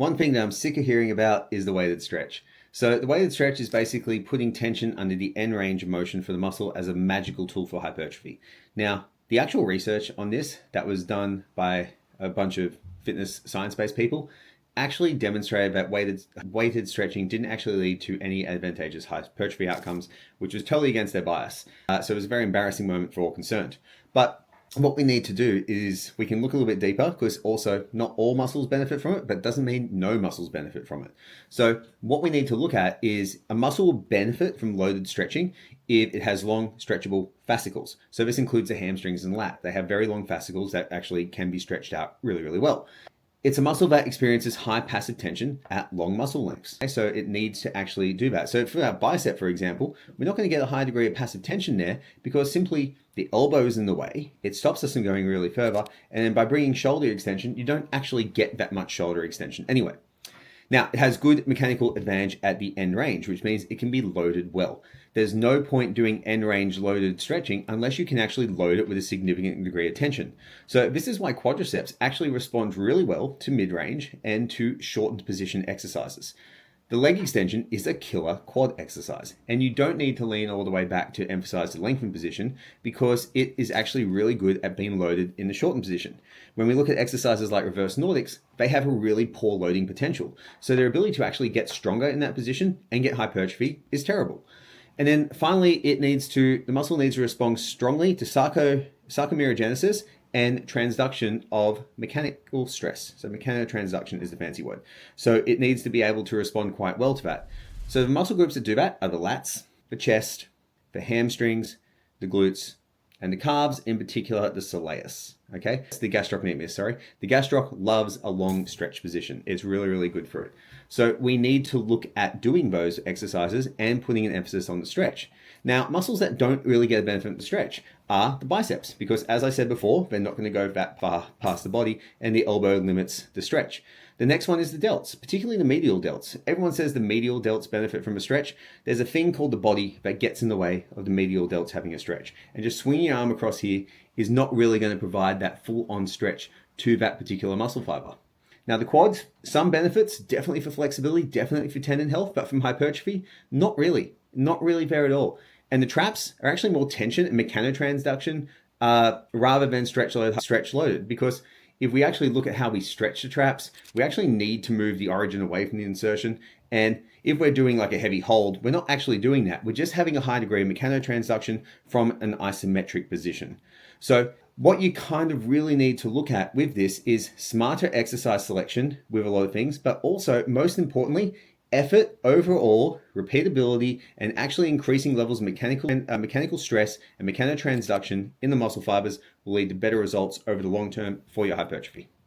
One thing that I'm sick of hearing about is the weighted stretch. So the weighted stretch is basically putting tension under the end range of motion for the muscle as a magical tool for hypertrophy. Now, the actual research on this that was done by a bunch of fitness science-based people actually demonstrated that weighted stretching didn't actually lead to any advantageous hypertrophy outcomes, which was totally against their bias. So it was a very embarrassing moment for all concerned. But what we need to do is we can look a little bit deeper, because also not all muscles benefit from it, but it doesn't mean no muscles benefit from it. So what we need to look at is a muscle will benefit from loaded stretching if it has long stretchable fascicles. So this includes the hamstrings and lat. They have very long fascicles that actually can be stretched out really, really well. It's a muscle that experiences high passive tension at long muscle lengths. So it needs to actually do that. So for our bicep, for example, we're not going to get a high degree of passive tension there because simply the elbow is in the way. It stops us from going really further. And then by bringing shoulder extension, you don't actually get that much shoulder extension anyway. Now, it has good mechanical advantage at the end range, which means it can be loaded well. There's no point doing end range loaded stretching unless you can actually load it with a significant degree of tension. So this is why quadriceps actually respond really well to mid-range and to shortened position exercises. The leg extension is a killer quad exercise, and you don't need to lean all the way back to emphasize the lengthened position because it is actually really good at being loaded in the shortened position. When we look at exercises like reverse Nordics, they have a really poor loading potential. So their ability to actually get stronger in that position and get hypertrophy is terrible. And then finally, the muscle needs to respond strongly to sarcomerogenesis and transduction of mechanical stress. So mechanotransduction is the fancy word. So it needs to be able to respond quite well to that. So the muscle groups that do that are the lats, the chest, the hamstrings, the glutes, and the calves, in particular the soleus. Okay, it's the gastrocnemius, sorry. The gastroc loves a long stretch position. It's really, really good for it. So we need to look at doing those exercises and putting an emphasis on the stretch. Now, muscles that don't really get a benefit from the stretch are the biceps, because as I said before, they're not going to go that far past the body, and the elbow limits the stretch. The next one is the delts, particularly the medial delts. Everyone says the medial delts benefit from a stretch. There's a thing called the body that gets in the way of the medial delts having a stretch. And just swinging your arm across here is not really going to provide that full-on stretch to that particular muscle fiber. Now the quads, some benefits, definitely for flexibility, definitely for tendon health, but from hypertrophy, not really there at all. And the traps are actually more tension and mechanotransduction rather than stretch loaded, because if we actually look at how we stretch the traps, we actually need to move the origin away from the insertion. And if we're doing like a heavy hold, we're not actually doing that. We're just having a high degree of mechanotransduction from an isometric position. So what you kind of really need to look at with this is smarter exercise selection with a lot of things, but also most importantly, effort overall, repeatability, and actually increasing levels of mechanical stress and mechanotransduction in the muscle fibers will lead to better results over the long term for your hypertrophy.